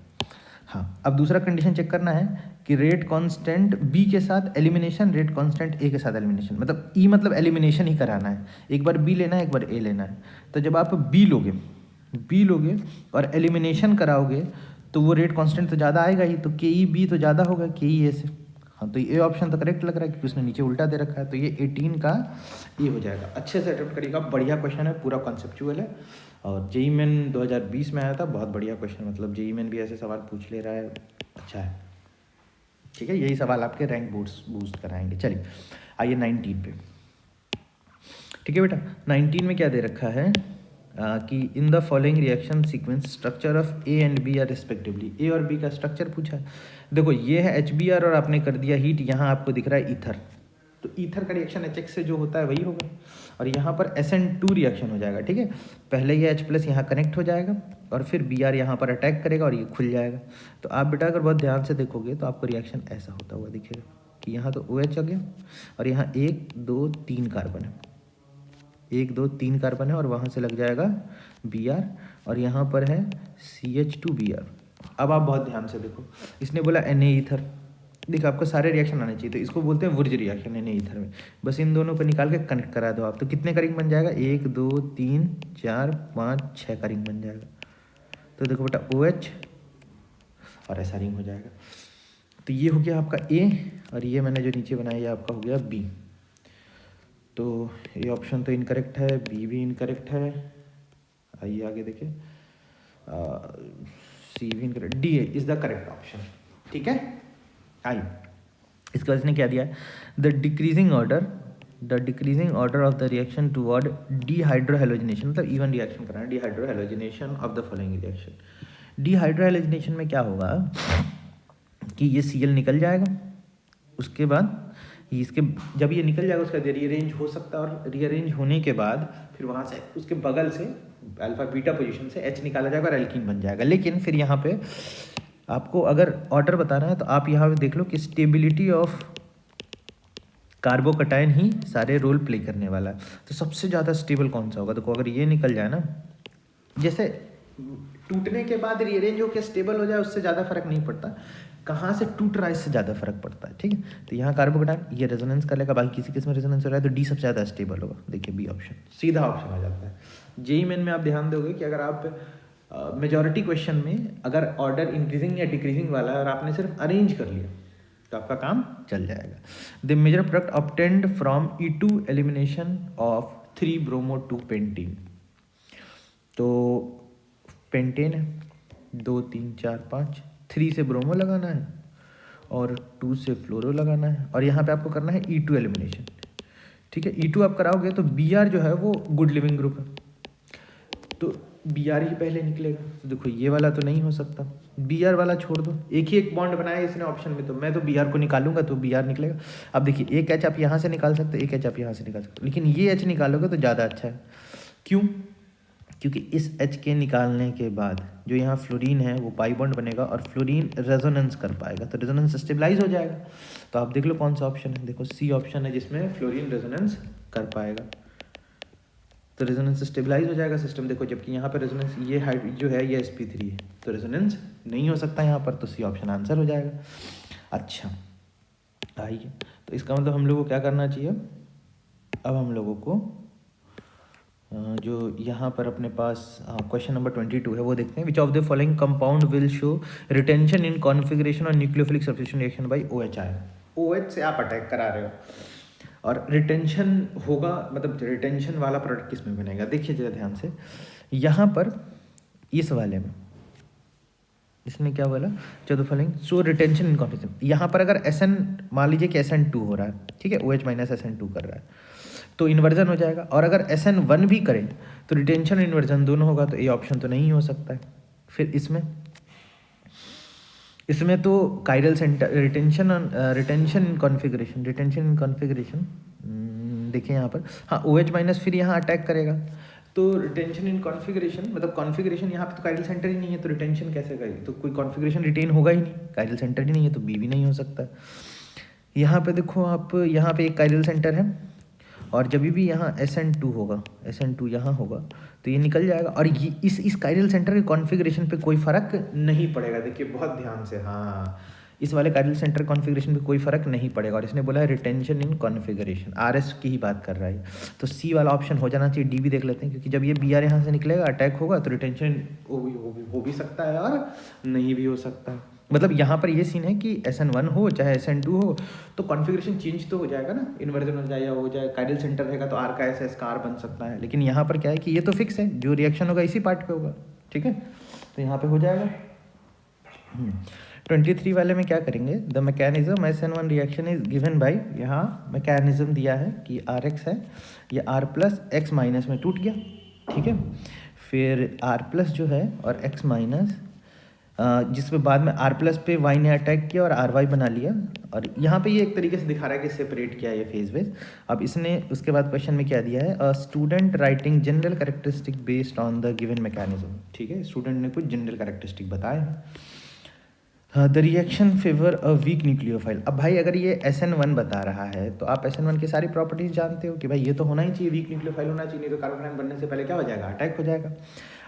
हाँ, अब दूसरा कंडीशन चेक करना है कि रेट कांस्टेंट बी के साथ एलिमिनेशन, रेट कांस्टेंट ए के साथ एलिमिनेशन, मतलब ई मतलब एलिमिनेशन ही कराना है, एक बार बी लेना है एक बार ए लेना है। तो जब आप बी लोगे और एलिमिनेशन कराओगे तो वो रेट कांस्टेंट तो ज़्यादा आएगा ही, तो के ई बी तो ज़्यादा होगा के ई ए से। हाँ, तो ये ऑप्शन तो करेक्ट लग रहा है क्योंकि उसने नीचे उल्टा दे रखा है, तो ये 18 का ये हो जाएगा। अच्छे से अटेम्प्ट करिएगा, बढ़िया क्वेश्चन है, पूरा कॉन्सेप्चुअल है, और जेईई मेन 2020 में आया था, बहुत बढ़िया क्वेश्चन, मतलब जेईई मेन भी ऐसे सवाल पूछ ले रहा है, अच्छा है, ठीक है। यही सवाल आपके रैंक बूस्ट कराएंगे। चलिए आइए 19 पे, ठीक है बेटा। 19 में क्या दे रखा है कि in the following reaction sequence structure of A and B are respectively, A और बी का स्ट्रक्चर पूछा है। देखो ये है HBr और आपने कर दिया हीट, यहाँ आपको दिख रहा है ईथर, तो ईथर का रिएक्शन HX से जो होता है वही होगा, और यहाँ पर SN2 रिएक्शन हो जाएगा, ठीक है। पहले ये H+ यहाँ कनेक्ट हो जाएगा और फिर Br यहाँ पर अटैक करेगा और ये खुल जाएगा। तो आप बेटा अगर बहुत ध्यान से देखोगे तो आपको रिएक्शन ऐसा होता हुआ दिखेगा कि यहाँ तो OH आ गया और यहाँ 1 2 3 कार्बन है, 1 2 3 कार्बन है, और वहाँ से लग जाएगा Br और यहाँ पर है CH2Br। अब आप बहुत ध्यान से देखो, इसने बोला Na ईथर। देखो आपको सारे रिएक्शन आने चाहिए, तो इसको बोलते हैं वुर्ज रिएक्शन Na ईथर में। बस इन दोनों को निकाल के कनेक्ट करा दो आप, तो कितने का रिंग बन जाएगा, 1 2 3 4 5 6 का रिंग बन जाएगा। तो देखो बेटा OH और ऐसा रिंग हो जाएगा। तो ये हो गया आपका A, और ये मैंने जो नीचे बनाया ये आपका हो गया B। तो ये ऑप्शन तो इनकरेक्ट है, B भी इनकरेक्ट है। आइए आगे देखिए, C भी incorrect, D is the correct option. ठीक है, आई इसके बाद इसने क्या दिया है, the decreasing order of the reaction toward dehydrohalogenation, मतलब इवन रिएक्शन कराना, dehydrohalogenation of the following reaction. Dehydrohalogenation में क्या होगा कि ये Cl निकल जाएगा, उसके बाद इसके जब ये निकल जाएगा उसका रीअरेंज हो सकता है, और रीअरेंज होने के बाद फिर वहाँ से उसके बगल से अल्फा बीटा पोजीशन से H निकाला जाएगा और एल्कीन बन जाएगा। लेकिन फिर यहाँ पे आपको अगर ऑर्डर बताना है तो आप यहाँ पे देख लो कि स्टेबिलिटी ऑफ कार्बोकटायन ही सारे रोल प्ले करने वाला है। तो सबसे ज़्यादा स्टेबल कौन सा होगा, देखो अगर ये निकल जाए ना, जैसे टूटने के बाद रीअरेंज होकर स्टेबल हो जाए उससे ज़्यादा फर्क नहीं पड़ता, कहाँ से टूट रहा है इससे ज़्यादा फर्क पड़ता है। ठीक है, तो यहाँ कार्बोकटायन ये रेजोनेंस कर लेगा, बाकी किसी किस में रेजोनेंस हो रहा है तो डी सबसे ज़्यादा स्टेबल होगा। देखिए B ऑप्शन सीधा ऑप्शन आ जाता है। जेईई मेन में आप ध्यान दोगे कि अगर आप मेजॉरिटी क्वेश्चन में अगर ऑर्डर इंक्रीजिंग या डिक्रीजिंग वाला है और आपने सिर्फ अरेंज कर लिया तो आपका काम चल जाएगा। The major product obtained from E2 elimination of 3-bromo-2-pentene। तो पेंटेन है 2 3 4 5, 3 से ब्रोमो लगाना है और 2 से फ्लोरो लगाना है, और यहाँ पे आपको करना है E2 एलिमिनेशन। ठीक है, E2 आप कराओगे तो Br जो है वो गुड लिविंग ग्रुप है, तो Br ही पहले निकलेगा। तो देखो ये वाला तो नहीं हो सकता, Br वाला छोड़ दो, एक ही एक बॉन्ड बनाया इसने ऑप्शन में, तो मैं तो Br को निकालूंगा तो Br निकलेगा। अब देखिए एक H आप यहाँ से निकाल सकते हो, एक H आप यहाँ से निकाल सकते हो, लेकिन ये H निकालोगे तो ज़्यादा अच्छा है। क्यों, क्योंकि इस H के निकालने के बाद जो यहाँ फ्लोरीन है वो पाई बॉन्ड बनेगा और फ्लोरीन रेजोनेंस कर पाएगा, तो रेजोनेंस स्टेबलाइज हो जाएगा। तो आप देख लो कौन सा ऑप्शन है, देखो C ऑप्शन है जिसमें फ्लोरीन रेजोनेंस कर पाएगा, तो रेजोनेंस स्टेबलाइज हो जाएगा सिस्टम। देखो जबकि यहाँ पर रेजोनेंस ये हाइट जो है ये sp3 है, तो रेजोनेंस नहीं हो सकता यहाँ पर, तो C ऑप्शन आंसर हो जाएगा। अच्छा आइए, तो इसका मतलब हम लोग को क्या करना चाहिए, अब हम लोगों को जो यहाँ पर अपने पास क्वेश्चन नंबर 22 है वो देखते हैं। Which of the following compound will show retention in configuration और nucleophilic substitution reaction by OH ion. OH से आप अटैक करा रहे हो और रिटेंशन होगा, मतलब रिटेंशन वाला प्रोडक्ट किस में बनेगा, देखिए जरा ध्यान से। यहाँ पर इस वाले में इसने क्या बोला, चलो following so retention in configuration, यहाँ पर अगर SN मान लीजिए कि SN2 हो रहा है, ठीक है, OH माइनस SN2 कर रहा है तो इन्वर्जन हो जाएगा, और अगर SN1 भी करें तो रिटेंशन इन्वर्जन दोनों होगा, तो ये ऑप्शन तो नहीं हो सकता है। फिर इसमें तो chiral centre retention in configuration देखिए यहाँ पर, हाँ OH माइनस फिर यहाँ अटैक करेगा, तो रिटेंशन इन कॉन्फ़िगरेशन मतलब कॉन्फ़िगरेशन यहाँ पे तो कायरल सेंटर ही नहीं है, तो रिटेंशन कैसे करेगी, तो कोई कॉन्फ़िगरेशन रिटेन होगा ही नहीं, कायरल सेंटर ही नहीं है, तो B भी नहीं हो सकता। यहाँ पे देखो आप, यहाँ पे एक कायरल सेंटर है और जब भी यहाँ SN2 होगा, SN2 यहाँ होगा तो ये निकल जाएगा, और ये इस कायरल सेंटर के कॉन्फ़िगरेशन पे कोई फ़र्क नहीं पड़ेगा। देखिए बहुत ध्यान से, हाँ इस वाले कायरल सेंटर कॉन्फ़िगरेशन पे कोई फ़र्क नहीं पड़ेगा, और इसने बोला है रिटेंशन इन कॉन्फ़िगरेशन, RS की ही बात कर रहा है, तो C वाला ऑप्शन हो जाना चाहिए। D भी देख लेते हैं, क्योंकि जब ये Br यहाँ से निकलेगा अटैक होगा तो रिटेंशन हो भी सकता है और नहीं भी हो सकता है। मतलब यहाँ पर ये सीन है कि SN1 हो चाहे SN2 हो तो कॉन्फ़िगरेशन चेंज तो हो जाएगा ना, इन्वर्जन हो जाए या हो जाए, कायरल सेंटर रहेगा तो R का SS का R बन सकता है, लेकिन यहाँ पर क्या है कि ये तो फिक्स है, जो रिएक्शन होगा इसी पार्ट पे होगा। ठीक है, तो यहाँ पे हो जाएगा। 23 वाले में क्या करेंगे, the mechanism SN1 reaction is given by, यहाँ मैकेनिज्म दिया है कि RX है, ये R प्लस X माइनस में टूट गया। ठीक है, फिर R प्लस जो है और X माइनस जिसमें बाद में R प्लस पे Y ने अटैक किया और RY बना लिया, और यहाँ पे ये एक तरीके से दिखा रहा है कि सेपरेट किया है ये फेज वेज। अब इसने उसके बाद क्वेश्चन में क्या दिया है, student writing general characteristic based on the given mechanism. ठीक है, स्टूडेंट ने कुछ जनरल कैरेक्टरिस्टिक बताए हैं। The reaction favour a weak nucleophile. अब भाई अगर ये SN1 बता रहा है तो आप SN1 की सारी प्रॉपर्टीज जानते हो कि भाई ये तो होना ही चाहिए, वीक न्यूक्लियोफाइल होना चाहिए, नहीं तो कार्बोनाइन बनने से पहले क्या हो जाएगा, अटैक हो जाएगा।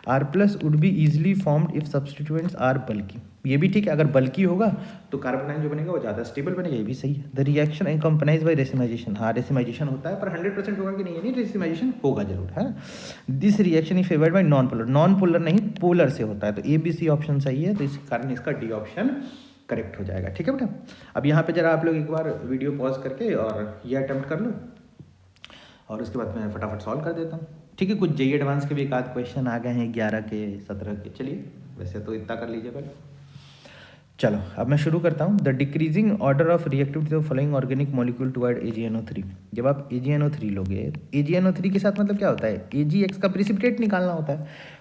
R plus would be easily formed if substituents are bulky. ये भी ठीक है, अगर बल्की होगा तो कार्बन आयन जो बनेगा वो ज़्यादा स्टेबल बनेगा, ये भी सही है। द रिएक्शन एक्कम्पनाइज बाय रेसिमाइजेशन, हाँ रेसिमाइजेशन होता है पर 100% होगा कि नहीं, नहीं रेसिमाइजेशन होगा जरूर है। This reaction is favoured bye non polar, non polar नहीं पोलर से होता है, तो ABC ऑप्शन सही है, तो इस कारण इसका D ऑप्शन करेक्ट हो जाएगा। ठीक है बेटा, अब यहाँ पे जरा आप लोग एक बार वीडियो पॉज करके और ये अटेम्प्ट कर लो और उसके बाद मैं फटाफट सॉल्व कर देता हूँ। ठीक है, कुछ JEE एडवांस के भी एक आध क्वेश्चन आ गए हैं 11 के 17 के, चलिए वैसे तो इतना कर लीजिए पहले। चलो अब मैं शुरू करता हूँ। The decreasing order of reactivity of following organic molecule toward AgNO3। जब आप AgNO3 लोगे, AgNO3 के साथ मतलब क्या होता है, AgX का प्रेसिपिटेट निकालना होता है,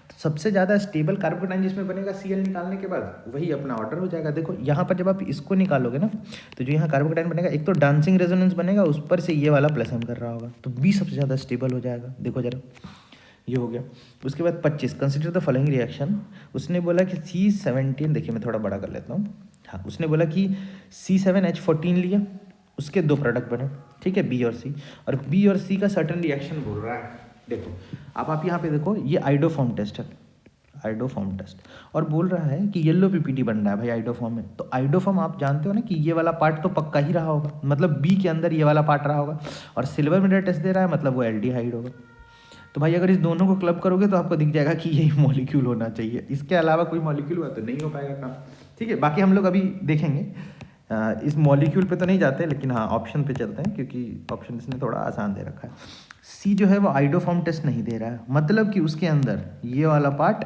तो सबसे ज़्यादा स्टेबल कार्बन आयन जिसमें बनेगा Cl निकालने के बाद वही अपना ऑर्डर हो जाएगा। देखो यहाँ पर जब आप इसको निकालोगे ना, तो जो यहाँ कार्बन आयन बनेगा, एक तो डांसिंग रेजोनेंस बनेगा, उस पर से ये वाला प्लस M कर रहा होगा, तो B सबसे ज़्यादा स्टेबल हो जाएगा। देखो जरा, ये हो गया। उसके बाद 25, कंसिडर द फॉलोइंग रिएक्शन। उसने बोला कि C17, देखिए मैं थोड़ा बड़ा कर लेता हूँ, हाँ उसने बोला कि C7H14 लिया, उसके 2 प्रोडक्ट बने, ठीक है, B और C, और B और C का सर्टन रिएक्शन बोल रहा है। देखो अब आप यहाँ पे देखो, ये आइडोफॉर्म टेस्ट है, आइडोफॉर्म टेस्ट, और बोल रहा है कि येलो PPT बन रहा है भाई आइडोफॉर्म में। तो आइडोफॉर्म आप जानते हो ना कि ये वाला पार्ट तो पक्का ही रहा होगा, मतलब B के अंदर ये वाला पार्ट रहा होगा, और सिल्वर मेडल टेस्ट दे रहा है मतलब वो एल्डिहाइड होगा। तो भाई अगर इस दोनों को क्लब करोगे तो आपको दिख जाएगा कि यही मॉलिक्यूल होना चाहिए, इसके अलावा कोई मॉलिक्यूल हुआ तो नहीं हो पाएगा काम। ठीक है, बाकी हम लोग अभी देखेंगे, इस मॉलिक्यूल पे तो नहीं जाते, लेकिन हाँ ऑप्शन पे चलते हैं क्योंकि ऑप्शन इसने थोड़ा आसान दे रखा है। C जो है वो आइडोफॉर्म टेस्ट नहीं दे रहा है, मतलब कि उसके अंदर ये वाला पार्ट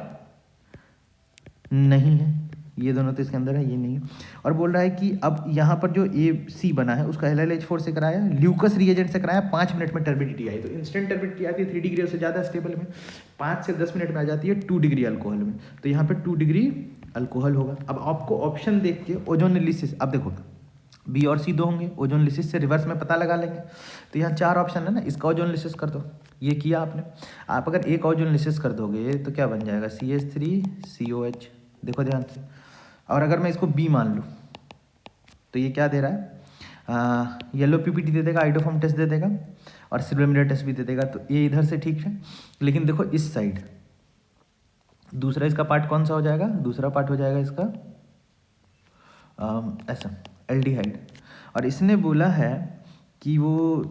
नहीं है, ये दोनों तो इसके अंदर है, ये नहीं है। और बोल रहा है कि अब यहाँ पर जो AC बना है उसका LLH4 से कराया, ल्यूकस रिएजेंट से कराया, 5 मिनट में टर्बिडिटी आई, तो इंस्टेंट टर्बिडिटी आती है 3 डिग्री से ज़्यादा स्टेबल में, 5 से 10 मिनट में आ जाती है 2 डिग्री अल्कोहल में, तो यहाँ पे 2 डिग्री अल्कोहल होगा। अब आपको ऑप्शन देख के ओजोनलिसिस, अब देखो B और C 2 होंगे, ओजोनलिसिस से रिवर्स में पता लगा लेंगे, तो यहाँ 4 ऑप्शन है ना, इसका ओजोनलिसिस कर दो, ये किया आपने। आप अगर एक ओजोनलिसिस कर दोगे तो क्या बन जाएगा, CH3COH, देखो ध्यान से। और अगर मैं इसको B मान लूँ तो ये क्या दे रहा है, येलो PPT दे देगा, आइडोफॉर्म टेस्ट दे देगा, और सिल्वर मेडल टेस्ट भी दे देगा, तो ये इधर से ठीक है। लेकिन देखो इस साइड दूसरा इसका पार्ट कौन सा हो जाएगा, दूसरा पार्ट हो जाएगा इसका ऐसा एल्डिहाइड, और इसने बोला है कि वो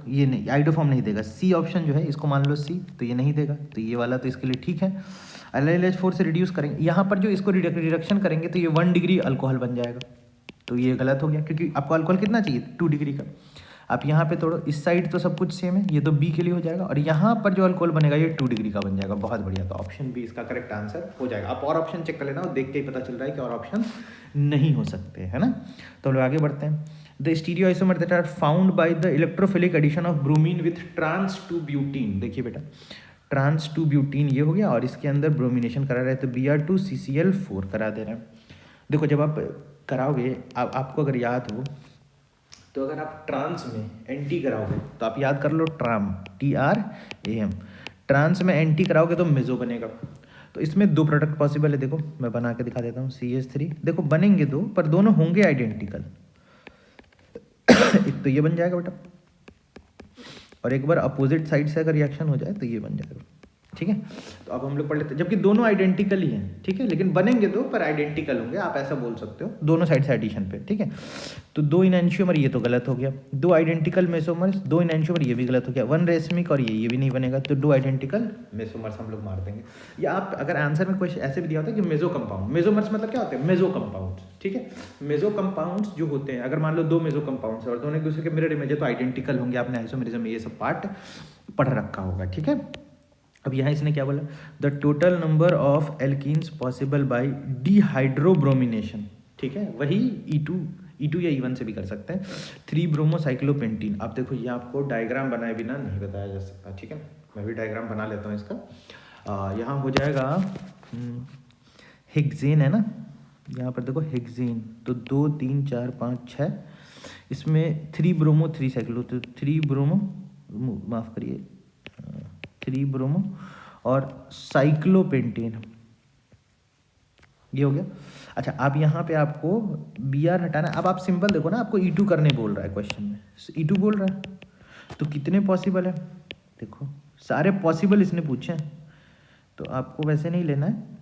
ये नहीं, आइडोफॉर्म नहीं देगा। C ऑप्शन जो है इसको मान लो C, तो ये नहीं देगा, तो ये वाला तो इसके लिए ठीक है। LLH4 से रिड्यूस करेंगे, यहाँ पर जो इसको रिडक्शन करेंगे तो ये 1 डिग्री अल्कोहल बन जाएगा, तो ये गलत हो गया क्योंकि आपको अल्कोहल कितना चाहिए, 2 डिग्री का। आप यहाँ पे तोड़ो, इस साइड तो सब कुछ सेम है, ये तो B के लिए हो जाएगा, और यहाँ पर जो अल्कोहल बनेगा ये 2 डिग्री का बन जाएगा। बहुत बढ़िया, तो ऑप्शन B इसका करेक्ट आंसर हो जाएगा। आप और ऑप्शन चेक कर लेना, और देख के ही पता चल रहा है कि और ऑप्शन नहीं हो सकते, है ना। तो हम लोग आगे बढ़ते हैं। The stereoisomer that are found by the electrophilic addition of bromine with trans 2 butene, देखिए बेटा ट्रांस 2 ब्यूटीन ये हो गया, और इसके अंदर ब्रोमिनेशन करा रहे हैं तो Br2CCl4 करा दे रहे हैं। देखो जब आप कराओगे, आपको अगर याद हो तो अगर आप ट्रांस में एंटी कराओगे तो आप याद कर लो ट्राम, TRAM, ट्रांस में एंटी कराओगे तो मेजो बनेगा। तो इसमें 2 प्रोडक्ट पॉसिबल है, देखो मैं बना के दिखा देता हूँ। CH3 देखो बनेंगे 2, पर दोनों होंगे आइडेंटिकल। एक तो ये बन जाएगा बेटा, और एक बार अपोजिट साइड से अगर रिएक्शन हो जाए तो ये बन जाएगा, ठीक है। तो अब हम लोग पढ़ लेते हैं, जबकि दोनों आइडेंटिकल ही हैं, ठीक है, लेकिन बनेंगे 2 पर आइडेंटिकल होंगे, आप ऐसा बोल सकते हो दोनों साइड से एडिशन पे, ठीक है। तो 2 इनैंशियोमर ये तो गलत हो गया, 2 आइडेंटिकल मेसोमर्स, 2 इनैंशियोमर ये भी गलत हो गया, 1 रेशमिक और ये भी नहीं बनेगा, तो 2 आइडेंटिकल मेसोमर्स हम लोग मार देंगे। या आप अगर आंसर में क्वेश्चन ऐसे भी दिया होता है कि मेजो कंपाउंड, मेसोमर्स मतलब क्या होते हैं, मेजो कंपाउंड्स, ठीक है। मेजो कंपाउंड्स जो होते हैं, अगर मान लो 2 मेजो कंपाउंड्स है और दोनों एक दूसरे के मिरर इमेज है तो आइडेंटिकल होंगे, आपने आइसोमेरिज्म में ये सब पार्ट पढ़ रखा होगा, ठीक है। अब यहाँ इसने क्या बोला, the total number of alkenes possible by dehydrobromination, ठीक है, वही E2 या E1 से भी कर सकते हैं, 3 ब्रोमोसाइक्लोपेंटीन। अब देखो ये आपको डायग्राम बनाए बिना नहीं बताया जा सकता, ठीक है, मैं भी डायग्राम बना लेता हूँ इसका। यहाँ हो जाएगा हेक्सेन है ना, यहाँ पर देखो हेक्सेन, तो 2 3 4 5 6, इसमें 3 ब्रोमो 3 साइक्लो, तो 3 ब्रोमो, माफ़ करिए 3 ब्रोमो और साइक्लोपेंटेन, ये हो गया। अच्छा अब यहाँ पे आपको Br हटाना है। अब आप सिंपल देखो ना, आपको E2 करने बोल रहा है क्वेश्चन में, E2 बोल रहा है, तो कितने पॉसिबल है, देखो सारे पॉसिबल इसने पूछे हैं, तो आपको वैसे नहीं लेना है।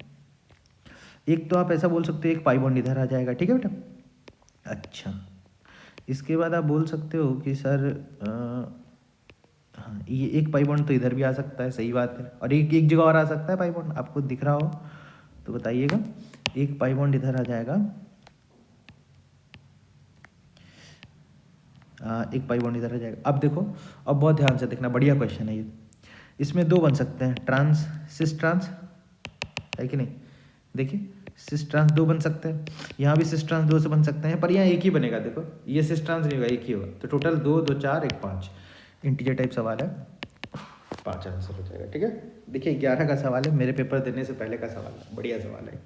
एक तो आप ऐसा बोल सकते हो एक पाई बॉन्ड इधर आ जाएगा, ठीक है बेटा। अच्छा, इसके बाद आप बोल सकते हो कि सर हाँ ये एक पाई बॉन्ड तो इधर भी आ सकता है, सही बात है, और एक जगह और आ सकता है पाई बॉन्ड, आपको दिख रहा हो तो बताइएगा। एक पाई बॉन्ड इधर आ जाएगा, एक पाई बॉन्ड इधर आ जाएगा। अब देखो, अब बहुत ध्यान से देखना, बढ़िया क्वेश्चन है ये। इसमें दो बन सकते हैं, ट्रांस सिस ट्रांस, है कि नहीं? देखिए सिस ट्रांस दो बन सकते हैं, यहाँ भी सिस ट्रांस दो से बन सकते हैं, पर यहाँ एक ही बनेगा। देखो ये सिस ट्रांस नहीं होगा, एक ही होगा। तो टोटल 2 2 4 1 5 इंटीजर टाइप सवाल है, 5 आंसर हो जाएगा, ठीक है। देखिए 11 का सवाल है, मेरे पेपर देने से पहले का सवाल है, बढ़िया सवाल है।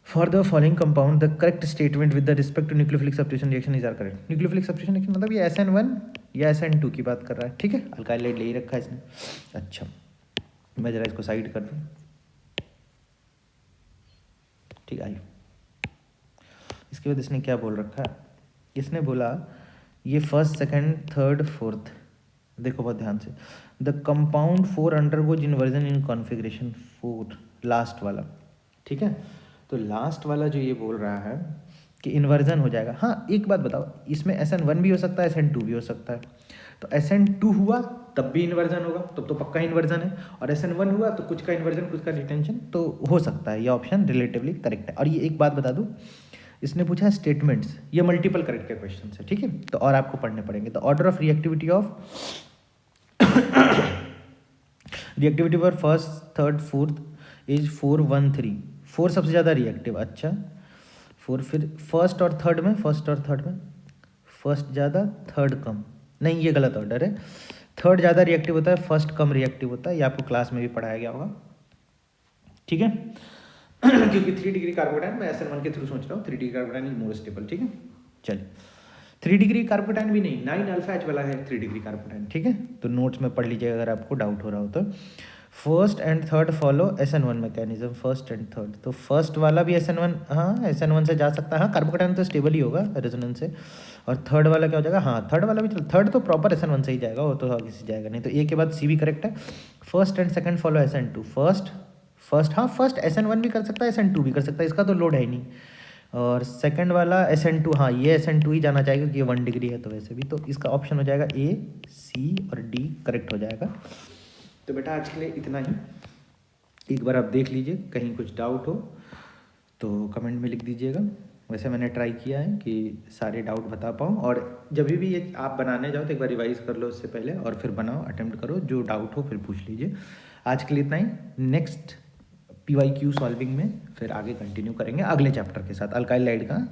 For the following compound the correct statement with the respect to nucleophilic substitution reaction is are correct. Nucleophilic substitution reaction मतलब ये SN1 या SN2 की बात कर रहा है, ठीक है। अल्काइल हाइड ले ही रखा है इसने। अच्छा, मैं जरा इसको साइड कर दूँ, ठीक है। इसके बाद इसने क्या बोल रखा है, इसने बोला ये फर्स्ट सेकंड थर्ड फोर्थ, देखो बहुत ध्यान से, the compound 4 undergoes inversion in configuration 4, last वाला, ठीक है। तो लास्ट वाला जो ये बोल रहा है कि इन्वर्जन हो जाएगा। हाँ एक बात बताओ, इसमें SN1 भी हो सकता है, SN2 भी हो सकता है। तो SN2 हुआ तब भी इन्वर्जन होगा, तब तो पक्का इन्वर्जन है, और SN1 हुआ तो कुछ का इन्वर्जन कुछ का रिटेंशन, तो हो सकता है। ये ऑप्शन रिलेटिवली करेक्ट है। और ये एक बात बता दूँ, इसने पूछा है स्टेटमेंट्स, ये मल्टीपल करेक्ट के क्वेश्चन है, ठीक है। तो और आपको पढ़ने पड़ेंगे। The order of reactivity of reactivity for first third fourth is 4 1 3, 4 सबसे ज़्यादा रिएक्टिव। अच्छा 4, फिर फर्स्ट और थर्ड में फर्स्ट ज़्यादा थर्ड कम, नहीं ये गलत ऑर्डर है। थर्ड ज़्यादा रिएक्टिव होता है, फर्स्ट कम रिएक्टिव होता है, ये आपको क्लास में भी पढ़ाया गया होगा, ठीक है। क्योंकि 3 डिग्री कार्बोकैटायन मैं SN1 के थ्रू सोच रहा हूँ, 3 degree carbocation is more stable, ठीक है। चलिए 3 डिग्री कार्बोकैटायन भी नहीं, 9 अल्फा H वाला है 3 डिग्री कार्बोकैटायन, ठीक है। तो नोट्स में पढ़ लीजिएगा अगर आपको डाउट हो रहा हो तो। First and third follow SN1 mechanism, first and third, तो फर्स्ट वाला भी SN1, हाँ SN1 से जा सकता है, हाँ कार्बोकैटायन तो स्टेबल ही होगा रेजोनेंस से। और थर्ड वाला क्या हो जाएगा, हाँ थर्ड वाला भी चल, थर्ड तो प्रॉपर SN1 से ही जाएगा, वो तो आगे से जाएगा नहीं। तो ए के बाद सी भी करेक्ट है। First and second follow SN2, first हाँ फर्स्ट SN1 भी कर सकता है, SN2 भी कर सकता है, इसका तो लोड है ही नहीं। और सेकंड वाला SN2, हाँ ये SN2 ही जाना चाहिए क्योंकि ये 1 डिग्री है, तो वैसे भी तो इसका ऑप्शन हो जाएगा A C और D करेक्ट हो जाएगा। तो बेटा आज के लिए इतना ही, एक बार आप देख लीजिए, कहीं कुछ डाउट हो तो कमेंट में लिख दीजिएगा। वैसे मैंने ट्राई किया है कि सारे डाउट बता पाऊँ, और जब भी ये आप बनाने जाओ तो एक बार रिवाइज़ कर लो उससे पहले, और फिर बनाओ, अटेम्प्ट करो, जो डाउट हो फिर पूछ लीजिए। आज के लिए इतना ही, नेक्स्ट PYQ सॉल्विंग में फिर आगे कंटिन्यू करेंगे अगले चैप्टर के साथ, अल्काइल हाइड का।